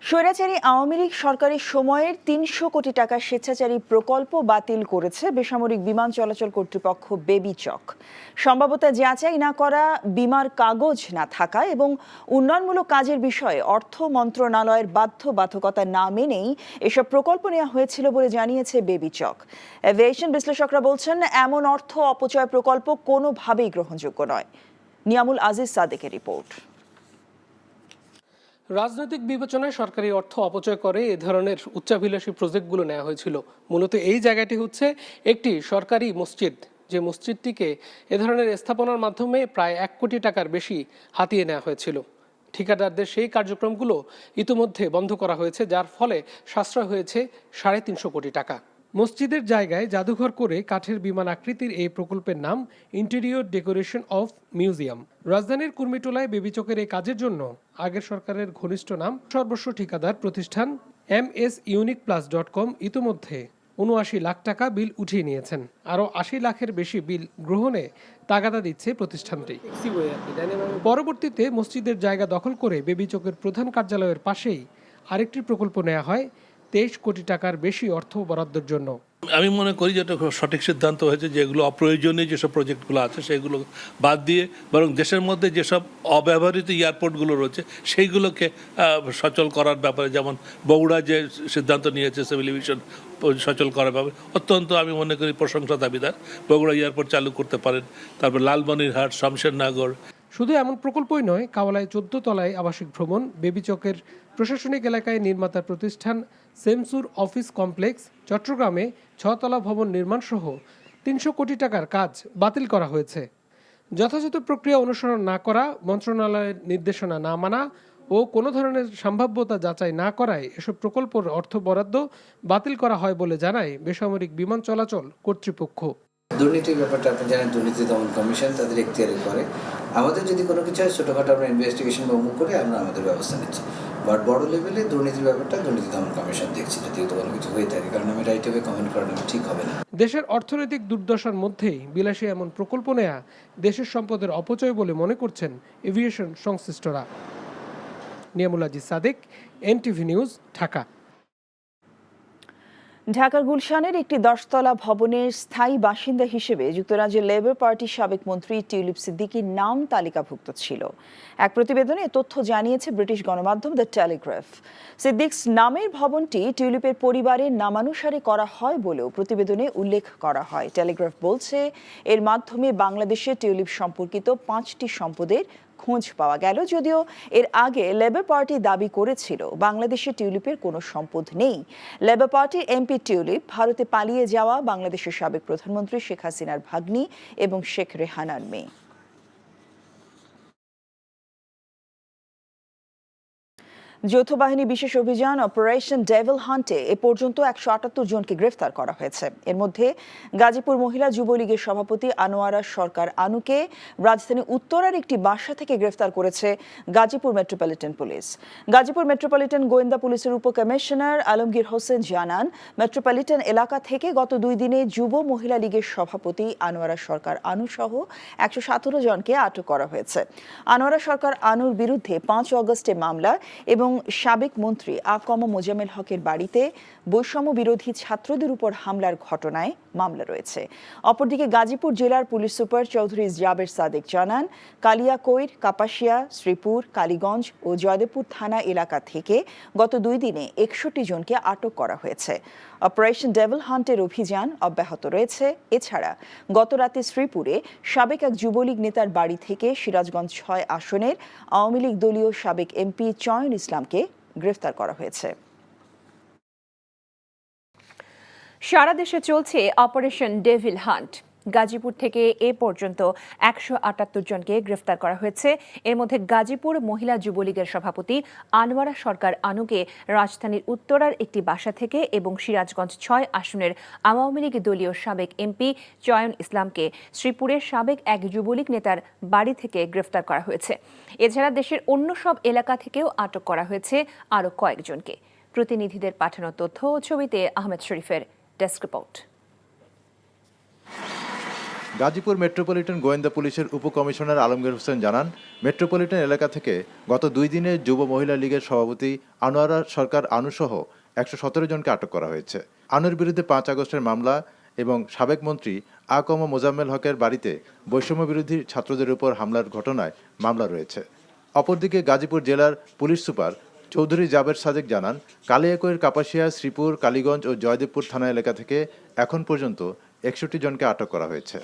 স্বৈরাচারী আওয়ামী লীগ সরকারের সময়ের ৩০০ কোটি টাকার স্বেচ্ছাচারী প্রকল্প বাতিল করেছে বেসামরিক বিমান চলাচল কর্তৃপক্ষ বেবিচক। সম্ভাব্যতা যাচাই না করা, বিমার কাগজ না থাকা এবং উন্নয়নমূলক কাজের বিষয়ে অর্থ মন্ত্রণালয়ের বাধ্যবাধকতা না মেনেই এসব প্রকল্প নেওয়া হয়েছিল বলে জানিয়েছে বেবিচক। এভিয়েশন বিশ্লেষকরা বলছেন, এমন অর্থ অপচয় প্রকল্প কোনোভাবেই গ্রহণযোগ্য নয়। নিয়ামুল আজিজ সাদেকের রিপোর্ট। রাজনৈতিক বিবেচনায় সরকারি অর্থ অপচয় করে এ ধরনের উচ্চাভিলাষী প্রজেক্টগুলো নেওয়া হয়েছিল। মূলত এই জায়গাটি হচ্ছে একটি সরকারি মসজিদ, যে মসজিদটিকে এ ধরনের স্থাপনার মাধ্যমে প্রায় 1 কোটি টাকার বেশি হাতিয়ে নেওয়া হয়েছিল। ঠিকাদারদের সেই কার্যক্রমগুলো ইতিমধ্যে বন্ধ করা হয়েছে, যার ফলে সাশ্রয় হয়েছে 350 কোটি টাকা। মসজিদের জায়গায় জাদুঘর করে কাঠের বিমান আকৃতির এই প্রকল্পের নাম ইন্টেরিয়র ডেকোরেশন অফ মিউজিয়াম। রাজধানীর কুর্মিটোলায় বেবিচকের এই কাজের জন্য আগের সরকারের ঘনিষ্ঠ নাম সর্বস্ব ঠিকাদার প্রতিষ্ঠান msunitplus.com ইতিমধ্যে ৭৯ লাখ টাকা বিল উঠিয়ে নিয়েছেন। আরও ৮০ লাখের বেশি বিল গ্রহণে তাগাদা দিচ্ছে প্রতিষ্ঠানটি। পরবর্তীতে মসজিদের জায়গা দখল করে বেবিচকের প্রধান কার্যালয়ের পাশেই আরেকটি প্রকল্প নেওয়া হয় 23 কোটি টাকার বেশি অর্থ বরাদ্দের জন্য। আমি মনে করি যে এটা সঠিক সিদ্ধান্ত হয়েছে, যেগুলো অপ্রয়োজনীয় যেসব প্রজেক্টগুলো আছে সেগুলো বাদ দিয়ে বরং দেশের মধ্যে যেসব অব্যবহৃত এয়ারপোর্টগুলো রয়েছে সেইগুলোকে সচল করার ব্যাপারে, যেমন বগুড়া যে সিদ্ধান্ত নিয়েছে সিভিল এভিয়েশন সচল করার ব্যাপারে অত্যন্ত আমি মনে করি প্রশংসা দাবিদার। বগুড়া এয়ারপোর্ট চালু করতে পারেন, তারপর লালমনিরহাট, শমশেরনগর। শুধু এমন প্রকল্পই নয়, কাওয়ালায় 14 তলায় আবাসিক ভবন, বেবিচকের প্রশাসনিক এলাকায় নির্মাতার প্রতিষ্ঠান সেমসুর অফিস কমপ্লেক্স, চট্টগ্রামে 6 তলা ভবন নির্মাণ সহ 300 কোটি টাকার কাজ বাতিল করা হয়েছে। যথাযথ প্রক্রিয়া অনুসরণ না করা, মন্ত্রণালয়ের নির্দেশনা না মানা ও কোনো ধরনের সম্ভাব্যতা যাচাই না করায় এসব প্রকল্পের অর্থ বরাদ্দ বাতিল করা হয় বলে জানায় বেসামরিক বিমান চলাচল কর্তৃপক্ষ। দুর্নীতির ব্যাপারটা আপনি জানেন, দুর্নীতি দমন কমিশন তাদের এখতিয়ারে করে। আমাদের যদি কোনো কিছু হয় ছোটোখাটো আমরা ইনভেস্টিগেশন বা মুখ করে আমরা আমাদের ব্যবস্থা নিচ্ছি, বাট বড় লেভেলে দুর্নীতির ব্যাপারটা দুর্নীতি দমন কমিশন দেখছি যদি কোনো কিছু হয়ে থাকে, কারণ আমি রাইট ওয়ে কমেন্ট করানো ঠিক হবে না। দেশের অর্থনৈতিক দুর্দশার মধ্যেই বিলাসী এমন প্রকল্প নেয়া দেশের সম্পদের অপচয় বলে মনে করছেন এভিয়েশন সংশ্লিষ্টরা। Niamul Aziz Sadek, NTV news, Dhaka. ঢাকার গুলশানের একটি 10 তলা ভবনের স্থায়ী বাসিন্দা হিসেবে যুক্তরাজ্যের লেবার পার্টির সাবেক মন্ত্রী টিউলিপ সিদ্দিকীর নাম তালিকাভুক্ত ছিল। এক প্রতিবেদনে এ তথ্য জানিয়েছে ব্রিটিশ গণমাধ্যম দ্য টেলিগ্রাফ। সিদ্দিকস নামের ভবনটি টিউলিপের পরিবারের নামানুসারে করা হয় বলেও প্রতিবেদনে উল্লেখ করা হয়। টেলিগ্রাফ বলছে, এর মাধ্যমে বাংলাদেশে টিউলিপ সম্পর্কিত 5টি সম্পদের খোঁজ পাওয়া গেল, যদিও এর আগে লেবার পার্টি দাবি করেছিল বাংলাদেশে টিউলিপের কোনো সম্পদ নেই। লেবার পার্টির এমপি টিউলিপ ভারতে পালিয়ে যাওয়া বাংলাদেশের সাবেক প্রধানমন্ত্রী শেখ হাসিনার ভাগ্নি এবং শেখ রেহানার মেয়ে। যৌথ বাহিনী বিশেষ অভিযান অপারেশন ডেভিল হান্টে এ পর্যন্ত 178 জনকে গ্রেফতার করা হয়েছে। এর মধ্যে গাজীপুর মহিলা যুবলীগের সভাপতি আনোয়ারা সরকার আনুকে রাজধানী উত্তরার একটি বাসা থেকে গ্রেফতার করেছে Gazipur metropolitan police. Gazipur metropolitan গোয়েন্দা পুলিশের উপকমিশনার আলমগীর হোসেন জানান, মেট্রোপলিটন এলাকা থেকে গত 2 দিনে যুব মহিলা লীগের সভাপতি আনোয়ারা সরকার আনু সহ 117 জনকে আটক করা হয়েছে। আনোয়ারা সরকার আনুর বিরুদ্ধে 5 অগস্টে মামলা এবং সাবেক মন্ত্রী আ.ক.ম মোজাম্মেল হকের বাড়িতে বৈষম্য বিরোধী ছাত্রদের উপর হামলার ঘটনায় মামলা রয়েছে। অপরদিকে গাজীপুর জেলার পুলিশ সুপার চৌধুরী জাবের সাদেক জানান, কালিয়াকৈর, কাপাসিয়া, শ্রীপুর, কালীগঞ্জ ও জয়দেবপুর থানা এলাকা থেকে গত 2 দিনে 61 জনকে আটক করা হয়েছে। অপারেশন ডেভিল হান্টের অভিযান অব্যাহত রয়েছে। এছাড়া গত রাতে শ্রীপুরে সাবেক এক যুবলীগ নেতার বাড়ি থেকে সিরাজগঞ্জ 6 আসনের আওয়ামী লীগ দলীয় সাবেক এমপি চয়ন ইসলামকে গ্রেফতার করা হয়েছে। সারা দেশে চলছে অপারেশন ডেভিল হান্ট। গাজীপুর থেকে এ পর্যন্ত 178 জনকে গ্রেফতার করা হয়েছে। এর মধ্যে গাজীপুর মহিলা যুবলীগের সভাপতি আনোয়ারা সরকার আনুকে রাজধানীর উত্তরার একটি বাসা থেকে এবং সিরাজগঞ্জ 6 আসনের আওয়ামী লীগ দলীয় সাবেক এমপি চয়ন ইসলামকে শ্রীপুরের সাবেক এক যুবলীগ নেতার বাড়ি থেকে গ্রেফতার করা হয়েছে। এছাড়া দেশের অন্য সব এলাকা থেকেও আটক করা হয়েছে আরও কয়েকজনকে। প্রতিনিধিদের পাঠানো তথ্য ও ছবিতে আহমেদ শরীফের ডেস্ক রিপোর্ট। গাজীপুর মেট্রোপলিটন গোয়েন্দা পুলিশের উপকমিশনার আলমগীর হোসেন জানান, মেট্রোপলিটন এলাকা থেকে গত 2 দিনে যুব মহিলা লীগের সভাপতি আনোয়ারা সরকার আনুসহ 117 জনকে আটক করা হয়েছে। আনুর বিরুদ্ধে 5 আগস্টের মামলা এবং সাবেক মন্ত্রী আকম মোজাম্মেল হকের বাড়িতে বৈষম্য বিরোধী ছাত্রদের উপর হামলার ঘটনায় মামলা রয়েছে। অপরদিকে গাজীপুর জেলার পুলিশ সুপার চৌধুরী জাবের সাদেক জানান, কালিয়াকৈর কাপাসিয়া, শ্রীপুর, কালীগঞ্জ ও জয়দেবপুর থানা এলাকা থেকে এখন পর্যন্ত 61 জনকে আটক করা হয়েছে।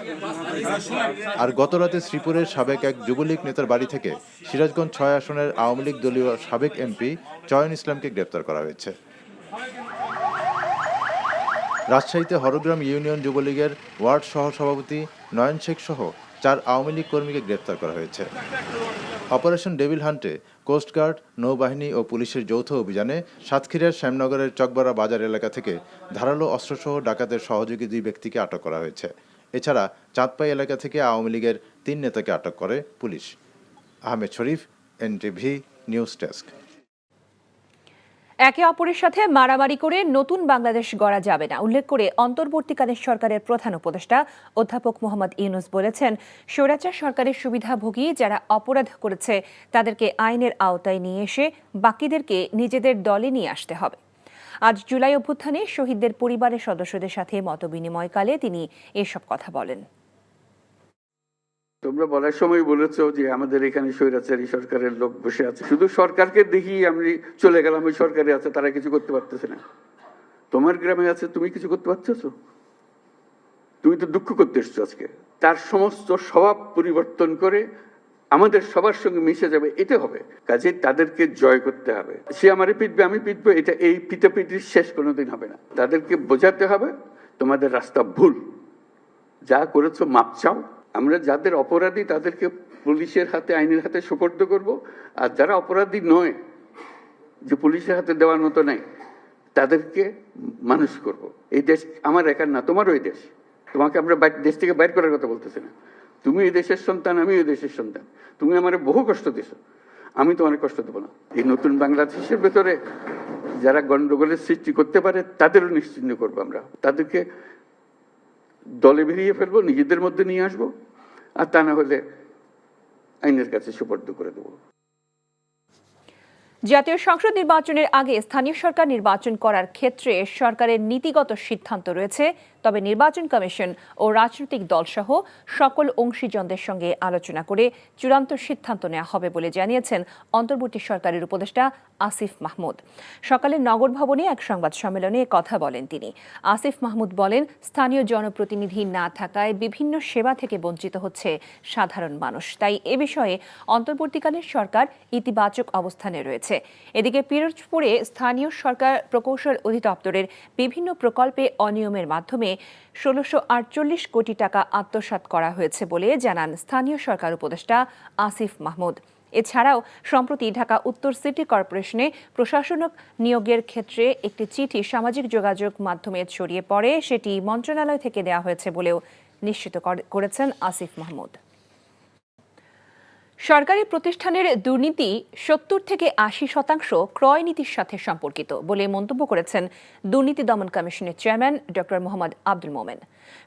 আর গতরাতে শ্রীপুরের সাবেক এক যুবলীগ নেতার বাড়ি থেকে সিরাজগঞ্জ 6 আসনের আওয়ামী লীগ দলীয় সাবেক এমপি চয়ন ইসলামকে গ্রেপ্তার করা হয়েছে। রাজশাহীতে হরগ্রাম ইউনিয়ন যুবলীগের ওয়ার্ড সহ সভাপতি নয়ন শেখ সহ 4 আওয়ামী লীগ কর্মীকে গ্রেপ্তার করা হয়েছে। অপারেশন ডেভিল হান্টে কোস্টগার্ড, নৌবাহিনী ও পুলিশের যৌথ অভিযানে সাতক্ষীরার শ্যামনগরের চকবাড়া বাজার এলাকা থেকে ধারালো অস্ত্রসহ ডাকাতের সহযোগী 2 ব্যক্তিকে আটক করা হয়েছে। এছাড়া চাঁদপাই এলাকা থেকে আওয়ামী লীগের 3 নেতাকে আটক করে পুলিশ। আহমেদ শরীফ, এনটিভি নিউজ ডেস্ক। একে অপরের সাথে মারামারি করে নতুন বাংলাদেশ গড়া যাবে না উল্লেখ করে অন্তর্বর্তীকালীন সরকারের প্রধান উপদেষ্টা অধ্যাপক মোহাম্মদ ইউনূস বলেছেন, স্বৈরাচার সরকারের সুবিধাভোগী যারা অপরাধ করেছে তাদেরকে আইনের আওতায় নিয়ে এসে বাকিদেরকে নিজেদের দলে নিয়ে আসতে হবে। আজ জুলাই অভ্যুত্থানে শহীদদের পরিবারের সদস্যদের সাথে মতবিনিময়কালে তিনি এসব কথা বলেন। তোমরা বলার সময় বলেছো যে আমাদের এখানে স্বৈরাচারী সরকারের লোক বসে আছে, শুধু সরকারকে দেখি আমি চলে গেলাম, ওই সরকারে আছে তারা কিছু করতে পারতেছে না। তোমার গ্রামে আছে, তুমি কিছু করতে পারতেছো? তুমি তো দুঃখ করতে এসছো আজকে। তার সমস্ত স্বভাব পরিবর্তন করে আমাদের সবার সঙ্গে মিশে যাবে, এটা হবে। কাজে তাদেরকে জয় করতে হবে। সে আমারে পিটবে, আমি পিটবো, এটা এই পিটাপিটির শেষ কোনোদিন হবে না। তাদেরকে বোঝাতে হবে তোমাদের রাস্তা ভুল, যা করেছো মাপ চাও। আমরা যাদের অপরাধী তাদেরকে পুলিশের হাতে, আইনের হাতে সোপর্দ করব, আর যারা অপরাধী নয়, যে পুলিশের হাতে দেওয়ার মতো নাই, তাদেরকে মানুষ করব। এই দেশ আমার একার না, তোমার ওই দেশ। তোমাকে আমরা দেশ থেকে বাইর করার কথা বলতেছি না। তুমি এই দেশের সন্তান, আমি এই দেশের সন্তান। তুমি আমার বহু কষ্ট দিছো, আমি তোমার কষ্ট দেবো না। এই নতুন বাংলাদেশের ভেতরে যারা গন্ডগোলের সৃষ্টি করতে পারে তাদেরও নিশ্চিহ্ন করবো আমরা। তাদেরকে দলে বেরিয়ে ফেলবো, নিজেদের মধ্যে নিয়ে আসবো, আর তা না হলে আইনের কাছে সুপর্দ করে দেবো। জাতীয় সংসদ নির্বাচনের আগে স্থানীয় সরকার নির্বাচন করার ক্ষেত্রে সরকারের নীতিগত সিদ্ধান্ত রয়েছে, তবে নির্বাচন কমিশন ও রাজনৈতিক দলসহ সকল অংশীজনদের সঙ্গে আলোচনা করে চূড়ান্ত সিদ্ধান্ত নেওয়া হবে বলে জানিয়েছেন অন্তর্বর্তী সরকারের উপদেষ্টা আসিফ মাহমুদ। সকালে নগর ভবনে এক সংবাদ সম্মেলনে কথা বলেন তিনি। আসিফ মাহমুদ বলেন, স্থানীয় জনপ্রতিনিধি না থাকায় বিভিন্ন সেবা থেকে বঞ্চিত হচ্ছে সাধারণ মানুষ, তাই এ বিষয়ে অন্তর্বর্তীকালীন সরকার ইতিবাচক অবস্থানে রয়েছে। এদিকে পিরোজপুরে স্থানীয় সরকার প্রকৌশল অধিদপ্তরের বিভিন্ন প্রকল্পে অনিয়মের মাধ্যমে ১৬৪৮ কোটি টাকা আত্মসাৎ করা হয়েছে বলে জানান স্থানীয় সরকার উপদেষ্টা আসিফ মাহমুদ। এছাড়াও সম্প্রতি ঢাকা উত্তর সিটি কর্পোরেশনে প্রশাসনিক নিয়োগের ক্ষেত্রে একটি চিঠি সামাজিক যোগাযোগ মাধ্যমে ছড়িয়ে পড়ে, সেটি মন্ত্রণালয় থেকে দেওয়া হয়েছে বলেও নিশ্চিত করেছেন আসিফ মাহমুদ। সরকারি প্রতিষ্ঠানের দুর্নীতি ৭০ থেকে ৮০% ক্রয় নীতির সাথে সম্পর্কিত বলে মন্তব্য করেছেন দুর্নীতি দমন কমিশনের চেয়ারম্যান ডক্টর মোহাম্মদ আব্দুল মোমেন।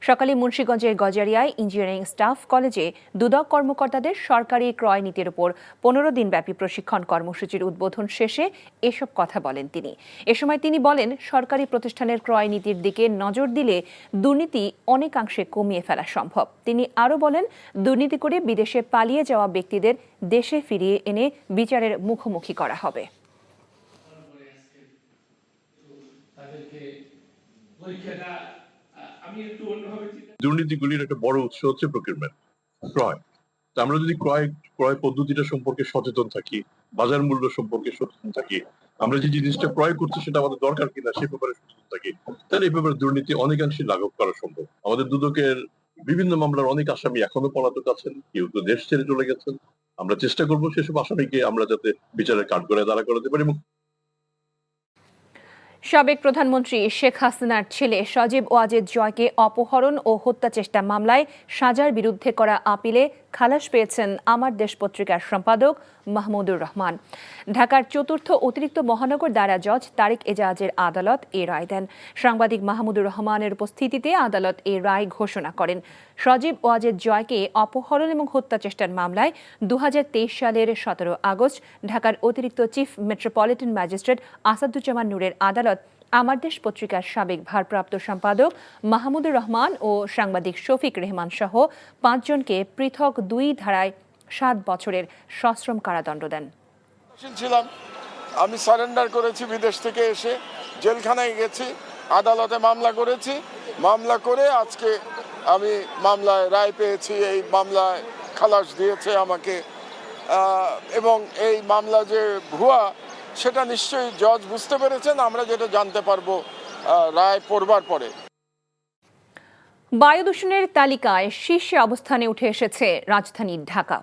সকালে মুন্সিগঞ্জের গজারিয়ায় ইঞ্জিনিয়ারিং স্টাফ কলেজে দুদক কর্মকর্তাদের সরকারি ক্রয় নীতির উপর ১৫ দিনব্যাপী প্রশিক্ষণ কর্মসূচির উদ্বোধন শেষে এসব কথা বলেন তিনি। এ সময় তিনি বলেন, সরকারি প্রতিষ্ঠানের ক্রয় নীতির দিকে নজর দিলে দুর্নীতি অনেকাংশে কমিয়ে ফেলা সম্ভব। তিনি আরও বলেন, দুর্নীতি করে বিদেশে পালিয়ে যাওয়া ব্যক্তিদের দেশে ফিরিয়ে এনে বিচারের মুখোমুখি করা হবে। দুর্নীতিগুলির একটা বড় উৎস হচ্ছে প্রকিউরমেন্ট, ক্রয়। তো আমরা যদি ক্রয় পদ্ধতিটা সম্পর্কে সচেতন থাকি, বাজার মূল্য সম্পর্কে সচেতন থাকি, আমরা যে জিনিসটা ক্রয় করছি সেটা আমাদের দরকার কিনা সে ব্যাপারে সচেতন থাকি, তাহলে এই ব্যাপারে দুর্নীতি অনেকাংশে লাঘব করা সম্ভব। আমাদের দুদকের বিভিন্ন মামলার অনেক আসামি এখনো পলাতক আছেন, কেউ তো দেশ ছেড়ে চলে গেছেন। আমরা চেষ্টা করবো সেসব আসামিকে আমরা যাতে বিচারের কাঠগড়ায় দাঁড়া করাতে পারি। সাবেক প্রধানমন্ত্রী শেখ হাসিনার ছেলে সজীব ওয়াজেদ জয়কে অপহরণ ও হত্যা চেষ্টা মামলায় সাজার বিরুদ্ধে করা আপিলে খালাস পেয়েছেন আমার দেশ পত্রিকার সম্পাদক মাহমুদুর রহমান। ঢাকার চতুর্থ অতিরিক্ত মহানগর দায়রা জজ তারিক এজাজের আদালত এ রায় দেন। সাংবাদিক মাহমুদুর রহমানের উপস্থিতিতে আদালত এ রায় ঘোষণা করেন। সজীব ওয়াজেদ জয়কে অপহরণ এবং হত্যা চেষ্টার মামলায় 2023 সালের 17 আগস্ট ঢাকার অতিরিক্ত চিফ মেট্রোপলিটন ম্যাজিস্ট্রেট আসাদুজ্জামান নূরের আদালত আমার দেশ পত্রিকার সাবেক ভারপ্রাপ্ত সম্পাদক মাহমুদুর রহমান ও সাংবাদিক শফিক রেহমান সহ 5 জনকে পৃথক 2 ধারায় 7 বছরের সশ্রম কারাদণ্ড দেন। ছিলাম, আমি সারেন্ডার করেছি, বিদেশ থেকে এসে জেলখানায় গেছি, আদালতে মামলা করেছি, মামলা করে আজকে আমি মামলায় রায় পেয়েছি। এই মামলায় খালাস দিয়েছে আমাকে, এবং এই মামলা যে ভুয়া সেটা নিশ্চয়ই জজ বুঝতে পেরেছেন। আমরা যেটা জানতে পারবো রায় পড়বার পরে। বায়ু দূষণের তালিকায় শীর্ষে অবস্থানে উঠে এসেছে রাজধানী ঢাকা।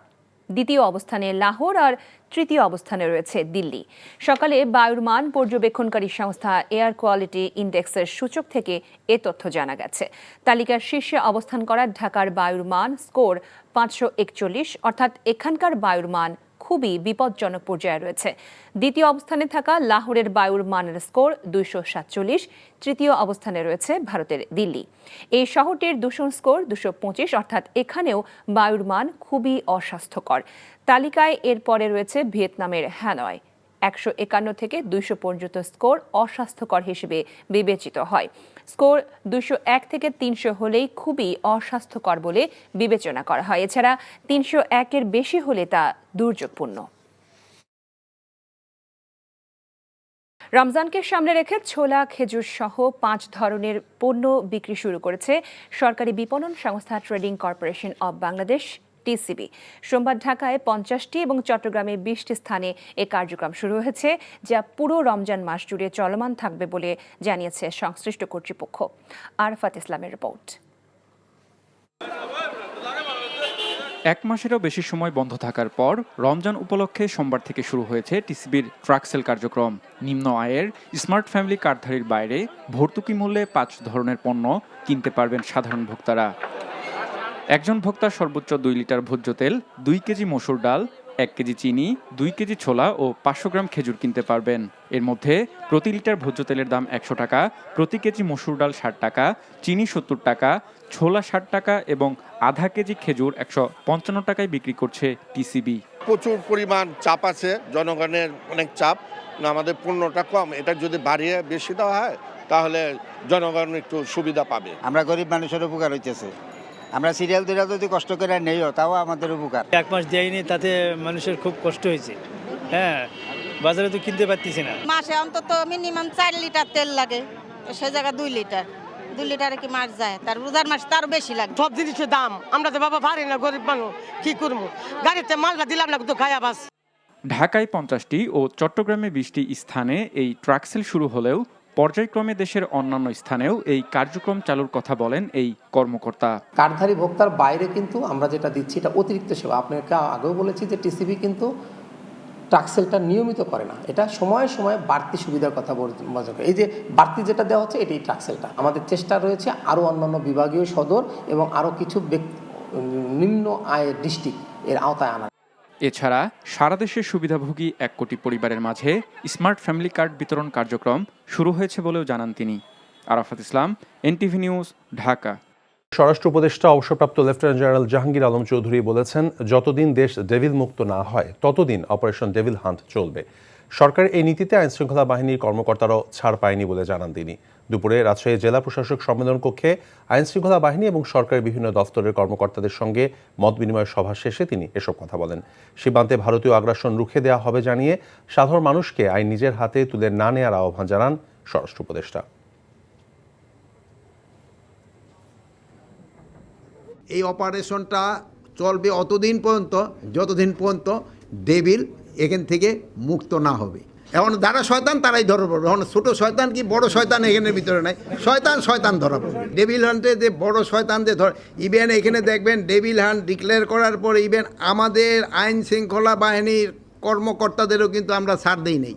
দ্বিতীয় অবস্থানে লাহোর আর তৃতীয় অবস্থানে রয়েছে দিল্লি। সকালে বায়ুর মান পর্যবেক্ষণকারী সংস্থা এয়ার কোয়ালিটি ইন্ডেক্সের সূচক থেকে এ তথ্য জানা গেছে। তালিকার শীর্ষে অবস্থান করা ঢাকার বায়ুর মান স্কোর 541, অর্থাৎ এখানকার বায়ুর মান খুবই বিপজ্জনক পর্যায়ে রয়েছে। দ্বিতীয় অবস্থানে থাকা লাহোরের বায়ুর মানের স্কোর 247, তৃতীয় অবস্থানে রয়েছে ভারতের দিল্লি। এই শহরটির দূষণ স্কোর 225, অর্থাৎ এখানেও বায়ুর মান খুবই অস্বাস্থ্যকর। তালিকায় এরপরে রয়েছে ভিয়েতনামের হ্যানয়। 151 থেকে 200 পর্যন্ত স্কোর অস্বাস্থ্যকর হিসেবে বিবেচিত হয়। স্কোর 201 থেকে 300 হলেই খুবই অস্বাস্থ্যকর বলে বিবেচনা করা হয়। এছাড়া 301-এর বেশি হলে তা দুর্যোগপূর্ণ। রমজানকে সামনে রেখে ছোলা, খেজুর সহ 5 ধরনের পণ্য বিক্রি শুরু করেছে সরকারি বিপণন সংস্থা trading corporation of Bangladesh TCB. সোমবার ঢাকায় 50টি এবং চট্টগ্রামে 20টি স্থানে এ কার্যক্রম শুরু হয়েছে, যা পুরো রমজান মাস জুড়ে চলমান থাকবে বলে জানিয়েছে সংশ্লিষ্ট কর্তৃপক্ষ। আরাফাত ইসলামের রিপোর্ট। 1 মাসেরও বেশি সময় বন্ধ থাকার পর রমজান উপলক্ষে সোমবার থেকে শুরু হয়েছে টিসিবির ট্রাক সেল কার্যক্রম। নিম্ন আয়ের স্মার্ট ফ্যামিলি কার্ডধারীর বাইরে ভর্তুকি মূল্যে 5 ধরনের পণ্য কিনতে পারবেন সাধারণ ভোক্তারা। একজন ভোক্তা সর্বোচ্চ 2 লিটার ভোজ্য তেল, 2 কেজি মসুর ডাল, 1 কেজি চিনি, 2 কেজি ছোলা ও 500 গ্রাম খেজুর কিনতে পারবেন। এর মধ্যে প্রতি লিটার ভোজ্য তেলের দাম 100 টাকা, প্রতি কেজি মসুর ডাল 60 টাকা, চিনি 70 টাকা, ছোলা 60 টাকা এবং আধা কেজি খেজুর 155 টাকায় বিক্রি করছে টিসিবি। প্রচুর পরিমাণ চাপ আছে, জনগণের অনেক চাপ। আমাদের পণ্যটা কম, এটা যদি বাড়িয়ে বেশি দেওয়া হয় তাহলে জনগণ একটু সুবিধা পাবে। আমরা গরিব মানুষের উপকার হইতেছে। আমরা সিরিয়াল দিরা যদি কষ্ট করে নেইও তাও আমাদের উপকার। 1 মাস দেয়নি, তাতে মানুষের খুব কষ্ট হয়েছে। হ্যাঁ, বাজারে তো কিনতে পারতেছি না। মাসে অন্তত মিনিমাম 4 লিটার তেল লাগে, সে জায়গায় 2 লিটার। 2 লিটারে কি মাস যায়? তার রোজার মাস তার বেশি লাগে। সব জিনিসের দাম, আমরা তো বাবা পারি না, গরিব মানুষ কি করবো? গাড়িতে মালটা দিলাম না তো খায়া বাস। ঢাকায় 50টি ও চট্টগ্রামে 20টি স্থানে এই ট্রাক সেল শুরু হলেও পর্যায়ক্রমে দেশের অন্যান্য স্থানেও এই কার্যক্রম চালুর কথা বলেন এই কর্মকর্তা। কার্ডধারী ভোক্তার বাইরে কিন্তু আমরা যেটা দিচ্ছি এটা অতিরিক্ত সেবা। আপনাকে আগেও বলেছি যে টিসিবি কিন্তু ট্রাক সেলটা নিয়মিত করে না, এটা সময়ে সময়ে বাড়তি সুবিধার কথা বলছে। এই যে বাড়তি যেটা দেওয়া হচ্ছে এটাই ট্রাক সেলটা। আমাদের চেষ্টা রয়েছে আরও অন্যান্য বিভাগীয় সদর এবং আরও কিছু নিম্ন আয়ের ডিস্ট্রিক্ট এর আওতায় আনা। এছাড়া সারা দেশের সুবিধাভোগী 1 কোটি পরিবারের মাঝে স্মার্ট ফ্যামিলি কার্ড বিতরণ কার্যক্রম শুরু হয়েছে বলেও জানান তিনি। আরাফাত ইসলাম, এনটিভি নিউজ, ঢাকা। স্বরাষ্ট্র উপদেষ্টা অবসরপ্রাপ্ত লেফটেন্যান্ট জেনারেল জাহাঙ্গীর আলম চৌধুরী বলেছেন, যতদিন দেশ ডেভিল মুক্ত না হয় ততদিন অপারেশন ডেভিল হান্ট চলবে। সরকারের এই নীতিতে আইনশৃঙ্খলা বাহিনীর কর্মকর্তারাও ছাড় পায়নি বলে জানান তিনি। দুপুরে রাজশাহী জেলা প্রশাসক সম্মেলন কক্ষে আইনশৃঙ্খলা বাহিনী এবং সরকারের বিভিন্ন দফতরের কর্মকর্তাদের সঙ্গে মত বিনিময় সভা শেষে তিনি এসব কথা বলেন। সীমান্তে ভারতীয় আগ্রাসন রুখে দেওয়া হবে জানিয়ে সাধারণ মানুষকে আইন নিজের হাতে তুলে না নেওয়ার আহ্বান জানান স্বরাষ্ট্র উপদেষ্টা। এই অপারেশনটা চলবে অতদিন পর্যন্ত যতদিন পর্যন্ত ডেভিল এখান থেকে মুক্ত না হবে। এখন যারা শয়তান তারাই ধরা পড়বে। এখন ছোটো শয়তান কি বড় শয়তান এখানের ভিতরে নাই, শয়তান ধরা পড়বে। ডেভিল হান্টে যে বড় শয়তান যে ইভেন এখানে দেখবেন ডেভিল হান্ট ডিক্লেয়ার করার পর ইভেন আমাদের আইন শৃঙ্খলা বাহিনীর কর্মকর্তাদেরও কিন্তু আমরা ছাড় দেই নেই।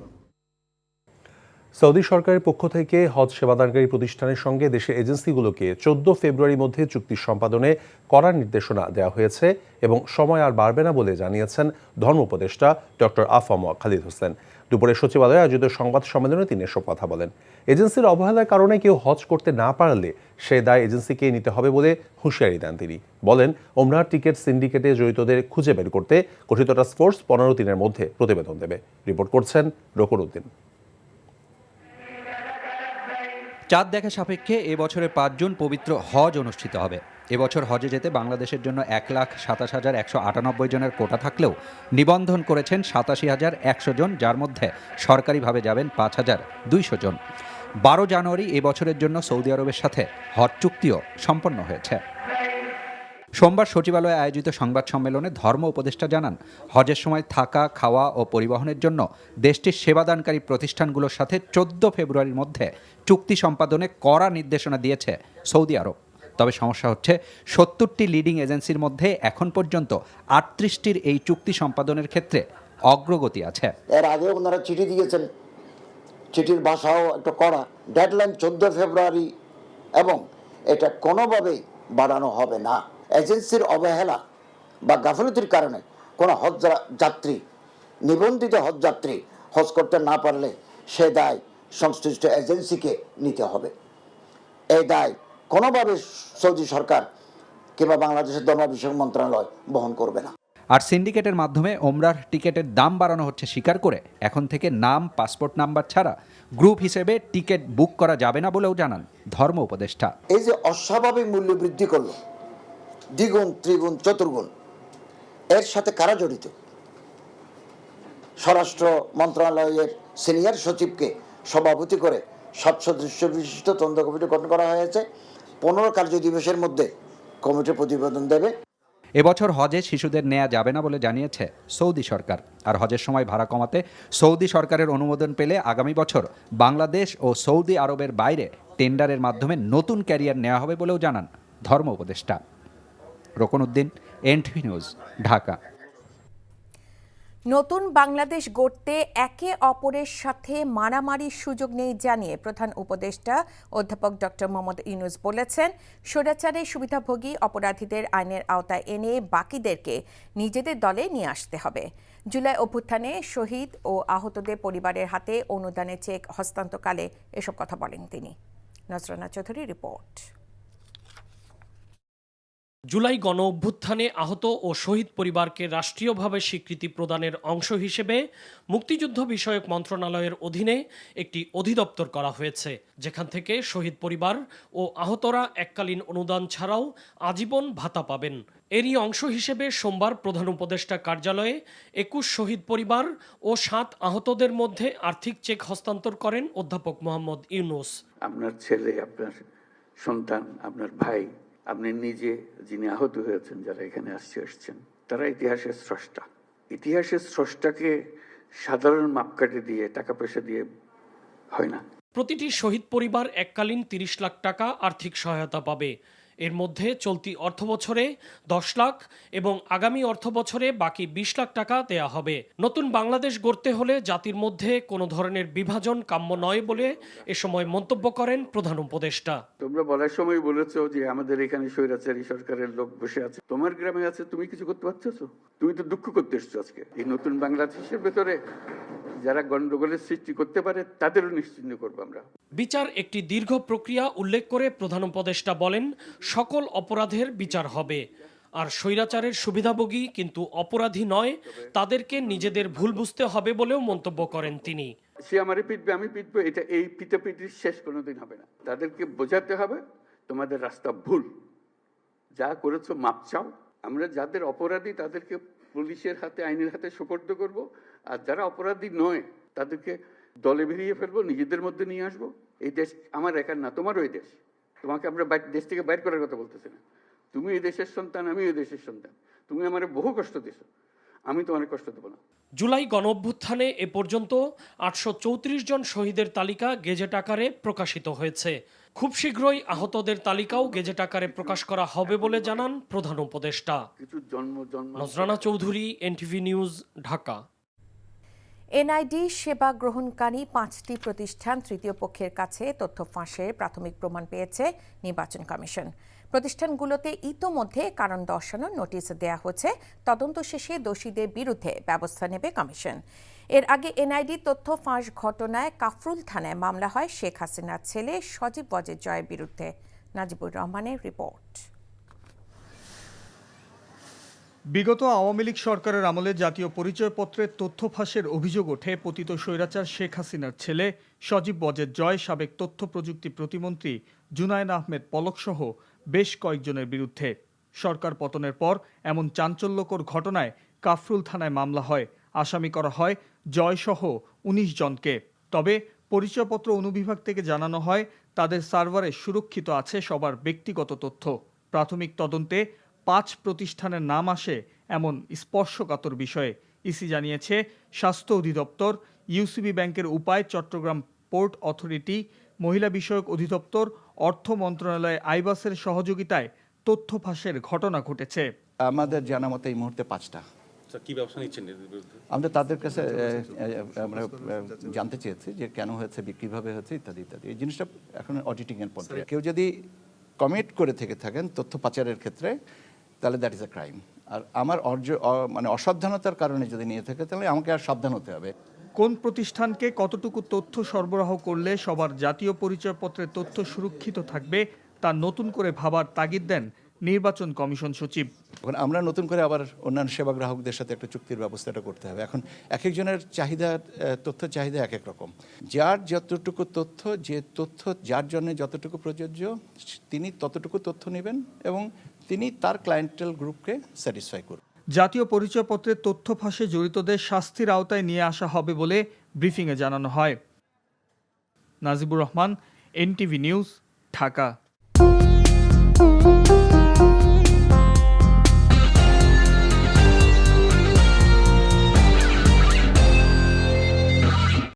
সৌদি সরকারের পক্ষ থেকে হজ সেবাদানকারী প্রতিষ্ঠানের সঙ্গে দেশের এজেন্সিগুলোকে 14 ফেব্রুয়ারির মধ্যে চুক্তি সম্পাদনে করার নির্দেশনা দেওয়া হয়েছে এবং সময় আর বাড়বে না বলে জানিয়েছেন ধর্ম উপদেষ্টা ডক্টর আফম খালিদ হোসেন। দুপুরে সচিবালয়ে আয়োজিত সংবাদ সম্মেলনে তিনি এসব কথা বলেন। এজেন্সির অবহেলার কারণে কেউ হজ করতে না পারলে সে দায় এজেন্সিকেই নিতে হবে বলে হুঁশিয়ারি দেন তিনি। বলেন, ওমরাহ টিকিট সিন্ডিকেটে জড়িতদের খুঁজে বের করতে গঠিত টাস্ক ফোর্স 15 দিনের মধ্যে প্রতিবেদন দেবে। রিপোর্ট করছেন রকুন উদ্দিন। চাঁদ দেখা সাপেক্ষে এবছরের 5 জুন পবিত্র হজ অনুষ্ঠিত হবে। এবছর হজে যেতে বাংলাদেশের জন্য 1,27,198 জনের কোটা থাকলেও নিবন্ধন করেছেন 87,100 জন, যার মধ্যে সরকারিভাবে যাবেন 5,200 জন। 12 জানুয়ারি এবছরের জন্য সৌদি আরবের সাথে হজ চুক্তিও সম্পন্ন হয়েছে। সোমবার সচিবালয়ে আয়োজিত সংবাদ সম্মেলনে ধর্ম উপদেষ্টা জানান, হজের সময় থাকা, খাওয়া ও পরিবহনের জন্য দেশটির সেবাদানকারী প্রতিষ্ঠানগুলোর সাথে 14 ফেব্রুয়ারির মধ্যে চুক্তি সম্পাদনে কড়া নির্দেশনা দিয়েছে সৌদি আরব। তবে সমস্যা হচ্ছে 70টি লিডিং এজেন্সির মধ্যে এখন পর্যন্ত 38টির এই চুক্তি সম্পাদনের ক্ষেত্রে অগ্রগতি আছে। এর আগে ওনারা চিঠি দিয়েছেন, চিঠির ভাষাও একটা কড়া, ডেডলাইন 14 ফেব্রুয়ারি, এবং এটা কোনোভাবেই বাড়ানো হবে না। এজেন্সির অবহেলা বা গাফিলতির কারণে কোনো হজ যাত্রী, নিবন্ধিত হজ যাত্রী হজ করতে না পারলে সে দায় সংশ্লিষ্ট এজেন্সিকে নিতে হবে। এই দায় কোনোভাবে সৌদি সরকার কিংবা বাংলাদেশের ধর্ম বিষয়ক মন্ত্রণালয় বহন করবে না। আর সিন্ডিকেটের মাধ্যমে ওমরাহ টিকেটের দাম বাড়ানো হচ্ছে স্বীকার করে এখন থেকে নাম, পাসপোর্ট নাম্বার ছাড়া গ্রুপ হিসেবে টিকিট বুক করা যাবে না বলেও জানান ধর্ম উপদেষ্টা। এই যে অস্বাভাবিক মূল্য বৃদ্ধি করলো, দ্বিগুণ, ত্রিগুণ, চতুর্গুণ, এর সাথে কারা জড়িত? স্বরাষ্ট্র মন্ত্রণালয়ের সিনিয়র সচিবকে সভাপতি করে 7 সদস্য বিশিষ্ট তদন্ত কমিটি গঠন করা হয়েছে। 15 কার্য দিবসের মধ্যে কমিটি প্রতিবেদন দেবে। এবছর হজে শিশুদের নেওয়া যাবে না বলে জানিয়েছে সৌদি সরকার। আর হজের সময় ভাড়া কমাতে সৌদি সরকারের অনুমোদন পেলে আগামী বছর বাংলাদেশ ও সৌদি আরবের বাইরে টেন্ডারের মাধ্যমে নতুন ক্যারিয়ার নেওয়া হবে বলেও জানান ধর্ম উপদেষ্টা। রকুন উদ্দিন, এনটিভি নিউজ, ঢাকা। নতুন বাংলাদেশ গড়তে একে অপরের সাথে মারামারির সুযোগ নেই জানিয়ে প্রধান উপদেষ্টা অধ্যাপক ডক্টর মোহাম্মদ ইউনূস বলেছেন, স্বৈরাচারের সুবিধাভোগী অপরাধীদের আইনের আওতায় এনে বাকিদেরকে নিজেদের দলে নিয়ে আসতে হবে। জুলাই অভ্যুত্থানে শহীদ ও আহতদের পরিবারের হাতে অনুদানের চেক হস্তান্তরকালে এসব কথা বলেন তিনি। নজরানা চৌধুরী রিপোর্ট। জুলাই গণ অভ্যুত্থানে আহত ও শহীদ পরিবারকে রাষ্ট্রীয়ভাবে স্বীকৃতি প্রদানের অংশ হিসেবে মুক্তিযুদ্ধ বিষয়ক মন্ত্রণালয়ের অধীনে একটি অধিদপ্তর করা হয়েছে, যেখান থেকে শহীদ পরিবার ও আহতরা এককালীন অনুদান ছাড়াও আজীবন ভাতা পাবেন। এরই অংশ হিসেবে সোমবার প্রধান উপদেষ্টা কার্যালয়ে 21 শহীদ পরিবার ও 7 আহতদের মধ্যে আর্থিক চেক হস্তান্তর করেন অধ্যাপক মোহাম্মদ ইউনূস। আপনার ছেলে, আপনার সন্তান, আপনার ভাই, আপনি নিজে যিনি আহত হয়েছেন, যারা এখানে আসছেন, তারা ইতিহাসের স্রষ্টা। ইতিহাসের স্রষ্টাকে সাধারণ মাপকাঠি দিয়ে, টাকা পয়সা দিয়ে হয় না। প্রতিটি শহীদ পরিবার এককালীন 30 লাখ টাকা আর্থিক সহায়তা পাবে। এর মধ্যে চলতি অর্থবছরে 10 লাখ এবং আগামী অর্থবছরে বাকি 20 লাখ টাকা দেয়া হবে। নতুন বাংলাদেশ গড়তে হলে জাতির মধ্যে কোনো ধরনের বিভাজন কাম্য নয় বলে এ সময় মন্তব্য করেন প্রধান উপদেষ্টা। তোমরা বলার সময় বলেছো যে আমাদের এখানে স্বৈরাচারী সরকারের লোক বসে আছে, তোমার গ্রামে আছে, তুমি কিছু করতে পারছো? তুমি তো দুঃখ করতে এসছো আজকে। এই নতুন বাংলাদেশের ভেতরে যারা গন্ডগোলের সৃষ্টি করতে পারে তাদেরও নিশ্চিহ্ন করবো আমরা। বিচার একটি দীর্ঘ প্রক্রিয়া উল্লেখ করে প্রধান উপদেষ্টা বলেন, সকল অপরাধের বিচার হবে। আর স্বৈরাচারের সুবিধাভোগী কিন্তু অপরাধী নয়, তাদেরকে নিজেদের ভুল বুঝতে হবে বলেও মন্তব্য করেন তিনি। সে আমারে পিটবে, আমি পিটবো, এটা এই পিটাপিটির শেষ কোনোদিন হবে না। তাদেরকে বোঝাতে হবে তোমাদের রাস্তা ভুল, যা করেছো মাপ চাও। আমরা যাদের অপরাধী তাদেরকে পুলিশের হাতে, আইনের হাতে সুপর্দ করব, আর যারা অপরাধী নয় তাদেরকে দলে বেরিয়ে ফেলবো, নিজেদের মধ্যে নিয়ে আসবো। এই দেশ আমার একার না, তোমারও এই দেশ। তোমাকে আমরা দেশ থেকে বাইর করার কথা বলতেছি না। তুমি এই দেশের সন্তান, আমি এই দেশের সন্তান। তুমি আমার বহু কষ্ট দিছো, আমি তোমার কষ্ট দেবো না। জুলাই গণঅভ্যুত্থানে এ পর্যন্ত 834 জন শহীদের তালিকা গেজেট আকারে প্রকাশিত হয়েছে। খুব শীঘ্রই আহতদের তালিকাও গেজেট আকারে প্রকাশ করা হবে বলে জানান প্রধান উপদেষ্টা। কিছু জন্ম Nazrana Chowdhury, NTV news, Dhaka. NID সেবা গ্রহণকারী 5টি প্রতিষ্ঠান তৃতীয় পক্ষের কাছে তথ্য ফাঁসের প্রাথমিক প্রমাণ পেয়েছে নির্বাচন কমিশন। প্রতিষ্ঠানগুলোতে ইতোমধ্যে কারণ দর্শানোর নোটিশ দেয়া হয়েছে। তদন্ত শেষে দোষীদের বিরুদ্ধে ব্যবস্থা নেবে কমিশন। এর আগে এনআইডি তথ্য ফাঁস ঘটনায় কাফরুল থানায় মামলা হয় শেখ হাসিনার ছেলে সজীব ওয়াজেদ জয়ের বিরুদ্ধে। নাজিবুর রহমানের রিপোর্ট। বিগত আওয়ামী লীগ সরকারের আমলে জাতীয় পরিচয়পত্রের তথ্য ফাঁসের অভিযোগ ওঠে পতিত স্বৈরাচার শেখ হাসিনার ছেলে সজীব ওয়াজেদ জয়, সাবেক তথ্য প্রযুক্তি প্রতিমন্ত্রী জুনায়েদ আহমেদ পলকসহ বেশ কয়েকজনের বিরুদ্ধে। সরকার পতনের পর এমন চাঞ্চল্যকর ঘটনায় কাফরুল থানায় মামলা হয়। আসামি করা হয় জয়সহ ১৯ জনকে। তবে পরিচয়পত্র অনুবিভাগ থেকে জানানো হয় তাদের সার্ভারে সুরক্ষিত আছে সবার ব্যক্তিগত তথ্য। প্রাথমিক তদন্তে 5 প্রতিষ্ঠানের নাম আসে এমন স্পর্শকাতর বিষয়ে। ইসি জানিয়েছে স্বাস্থ্য অধিদপ্তর, ইউসিবি ব্যাংকের উপায়, চট্টগ্রাম পোর্ট অথরিটি, মহিলা বিষয়ক অধিদপ্তর, অর্থ মন্ত্রণালয়, আইবাসের সহযোগিতায় তথ্য ফাঁসের ঘটনা ঘটেছে। আমাদের জানা মতে এই মুহূর্তে 5টা। কি ব্যবস্থা নিচ্ছেন? আমরা তাদের কাছে আমরা জানতে চেয়েছি যে কেন হয়েছে, কিভাবে হয়েছে, ইত্যাদি ইত্যাদি। এই জিনিসটা এখন অডিটিং এর পর্যায়ে। কেউ যদি কমিট করে থাকেন তথ্য পাচারের ক্ষেত্রে, তাহলে দ্যাট ইজ আ ক্রাইম। আর আমার মানে অসাবধানতার কারণে যদি নিয়ে থাকে তাহলে আমাকে আর সাবধান হতে হবে। কোন প্রতিষ্ঠানকে কতটুকু তথ্য সরবরাহ করলে সবার জাতীয় পরিচয়পত্রের তথ্য সুরক্ষিত থাকবে তা নতুন করে ভাবার তাগিদ দেন নির্বাচন কমিশন সচিব। এখন আমরা নতুন করে আবার অন্যান্য সেবা গ্রাহকদের সাথে একটা চুক্তির ব্যবস্থাটা করতে হবে। এখন এক একজনের চাহিদা, তথ্য চাহিদা এক এক রকম। যার যতটুকু তথ্য, যে তথ্য যার জন্য যতটুকু প্রযোজ্য, তিনি ততটুকু তথ্য নেবেন এবং তিনি তার ক্লায়েন্টেল গ্রুপকে স্যাটিসফাই করবেন। জাতীয় পরিচয়পত্রের তথ্য ফাঁসে জড়িতদের শাস্তির আওতায় নিয়ে আসা হবে বলে ব্রিফিংয়ে জানানো হয়। Najibur Rahman, NTV news, Dhaka.